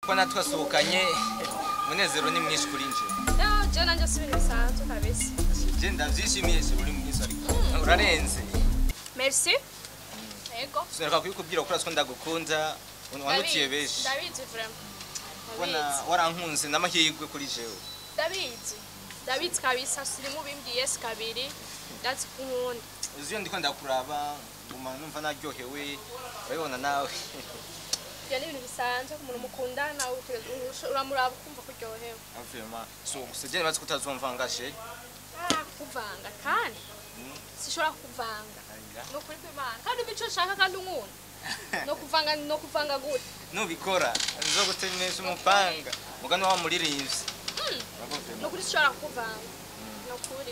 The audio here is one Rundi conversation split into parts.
ko natwasohokanye munezero ni mwinshi kuri nje je nanje si ibintu bisanzwe kabisa je ndavyishimiye se uri mwinshi ariko urarenze merci yego sinareka kubikubwira ko uraswa ndagukunda wanukiye beshi ndabizi vraiment wana warankunze namahirwe kuri jewe ndabizi kabisa siri mu bimbwiye se kabiri that's kunkunda uziyo ndiko ndakuraba nguma numva naryohewe urabibona nawe ya n'ibintu bisanzwe umuntu mukundana uramuraba kumva kuryohewe vraiment so usije nibaze kutazumva ngashe kuvanga kandi sishobora kuvanga no kuri kwimana kandi bico shaka kandi unkunda no kuvanga gute nubikora nzogutemesha umupanga mugano wa muririmbyi no kuri sishobora kuvanga no kuri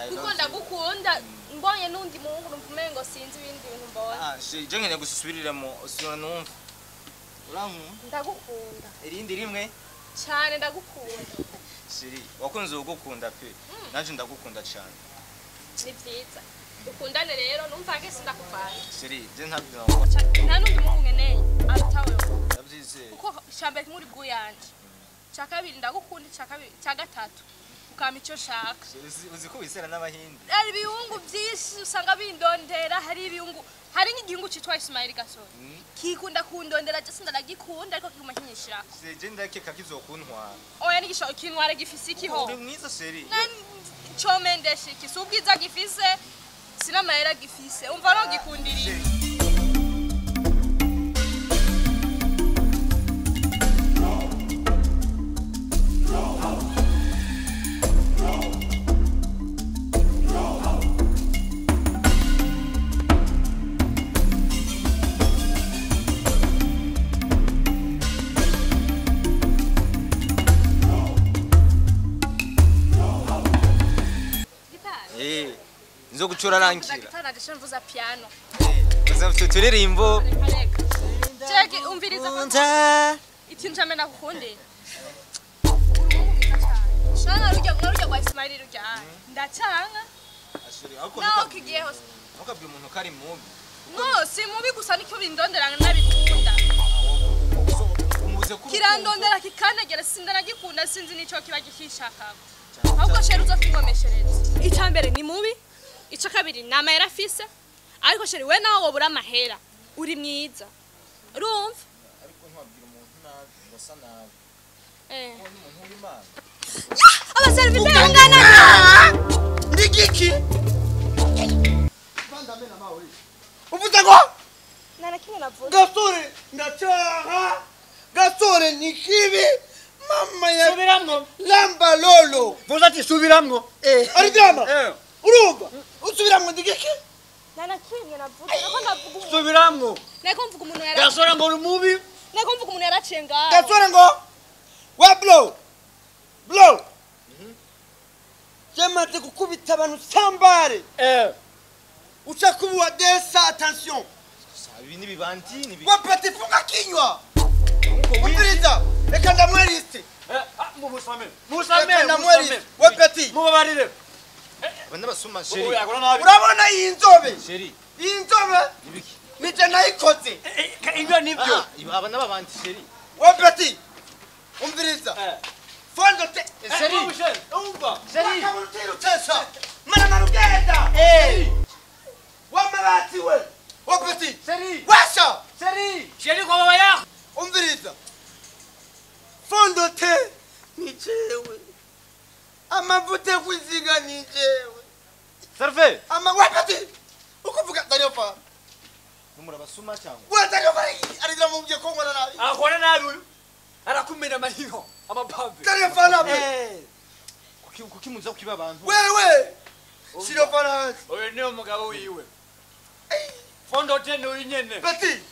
kuko ndagukunda mbonye nundi muhungu numvumengo sinzi ibindi bintu mbona je nkene gusubiriramo usura numva ndagukunda irindi rimwe cyane ndagukunda siri wakunze ugukunda pe naje ndagukunda cyane ni byiza dukundane rero numva ke sindakuvanga siri je ntabyo nta nundi muhungu nkeneye arutawe ndabyizeye kuko shambere muri bwuyanje cyakabiri ndagukunda cya gatatu ukama icyo shaka uzi ko wisera n'abahindi ari ibihungu byinshi usanga bindondera hari ibihungu hari nk'igihungu cyitwa Ismail Gasore kikunda kundondera je sindagikunda ariko kiguma kinyishira je ndakeka kizokuntwara oya nigisho kinware gifise ikiho uri mwiza seri comendeshe kisubwiza gifise sina mahera gifise umva no gikundiriye nzo gucura rangira gitana gishamvuza piano uza turirimbo cheki umviriza ikintu cyame nakukunde shana rujya kwa Ismail rujya ndacanga ashiri ariko naho kigiye hose ukabye umuntu kari mubi no si mubi gusa nicyo bindonderana nabikunda kirandondera kikanegera sindanagikunda sinzi nico kiba gikishaka ahubwo sheri uzofingomeshereza icambere ni mubi ico kabiri nama yarafise ariko sheri we nawo wobura amahera uri mwiza urumva ariko ntwabwira umuntu nabi ngasa nabi ko ni umuntu w'Imana abaserivisi ngana ndigiki bandamena mawe uvuze ngo nana kimwe navuze Gasore ndacaha Gasore ni kibi mama ya subiramwo lamba lolo vuza ati subiramwo ari drama urumva usubiramwo ndigiki nana kimwe navuze nako navuga subiramwo nako mvuga umuntu yara Gasore ngo umubi nako mvuga umuntu yaracenga Gasore ngo wa blow Jemate kukubita abantu sambare ucha kuwa desa attention ibi ni bibanti ni wa pati funga kinywa umviriza reka ndamweriste musame ndamweriste wa pati mubabarire bana basuma sheri urabona iyi nzobe sheri iyi nzobe nibiki nije nayikoze ibyo nibyo aba n'ababanti sheri wa pati umviriza fondo te sheri umva sheri kabutiro tesa mana marugenda wa marati we wa pati sheri washa sheri kwa baba yako umviriza fondo te ni jewe amavuta kwiziga ni jewe serve wapati ukuvuga Dariofa numura basuma cyangwa wa Dariofa arira mu bye ko ngora nabi akora nabi uyu arakumena amahiho amapambe Dariofa nabi kuki muza kukiba abantu wewe siro fana oyo ni umugabo wiwe fondo tene uyinyene pati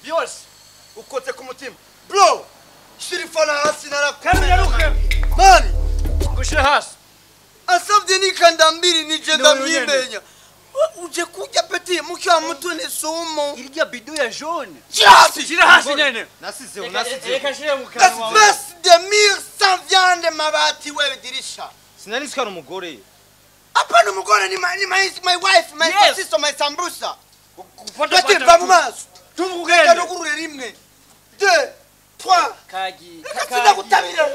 byose ukoze ku mutima bro siro fana hasi nararuke mani ngushire hasi asabye nikanda mbiri nije ndamyimenya uje kujya peti mukiwa mutune sumo irya bidu ya jaune shira hasi nyene nasize reka shire mu kanwa espèce de mire sans viande mabati wewe dirisha sinari sikara umugore hapana umugore ni my wife my sister my sambusa gufata peti va mu maso tumugende ndagurure rimwe de twa Kagi. Sida gutabira.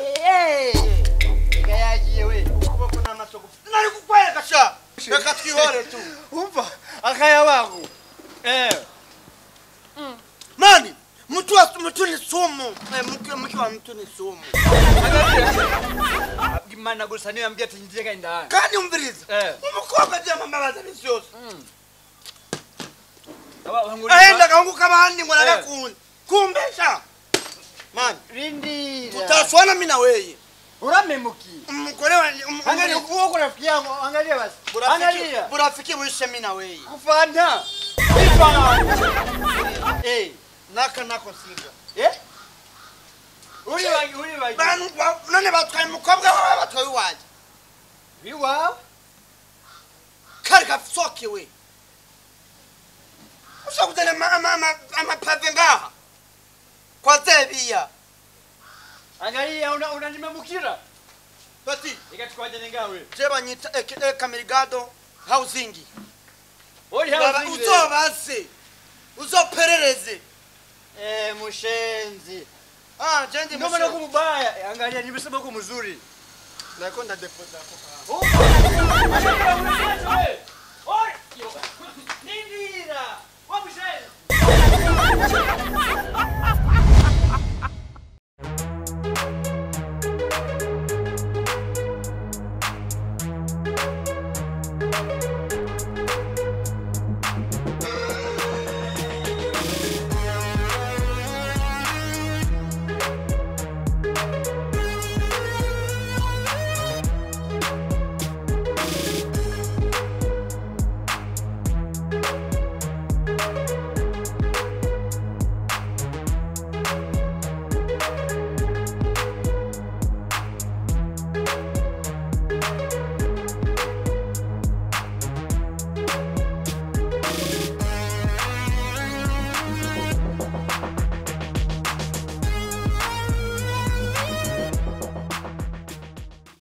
Kayagiye we. Ukuboko n'amasoko. Nari kukwereka sha. Reka twihore tu. Umva akaya wako. Mani, mtu ni sumu. Mke wa mtu ni sumu. Imana gusa niyo yambwiye ati ngiye ndani. Kandi umviriza. Umukobwa je mama baza bisyose. Aenda kaunguka bahandi ngo narakundi. Kumbesha. Man, Rindi. Tutaswana mimi na wewe. Uramemuki. Umugore wanjye angalia uko rafiki yangu angalia basi. Angalia. Burafiki wishe mimi na wewe. Kufanda. Naka nako singa. Uri wagi. Banu none batwaye umukobwa wawe batwaye waje. Biwa. Karga soke we. Ushakutana ama pave ngaha. Kwa zebia. Angalia unanimemukira. Bati, ikatwaje nengawe. Jeba nyita Kamirigado housing. Ori housing. Uzobase. Uzoperereze. Mushenzi. Jendi Ngoma na kumubaya. Angalia nimesema uko mzuri. Nakonda depoza kwa. Oi! Nindira! Wa mushenzi.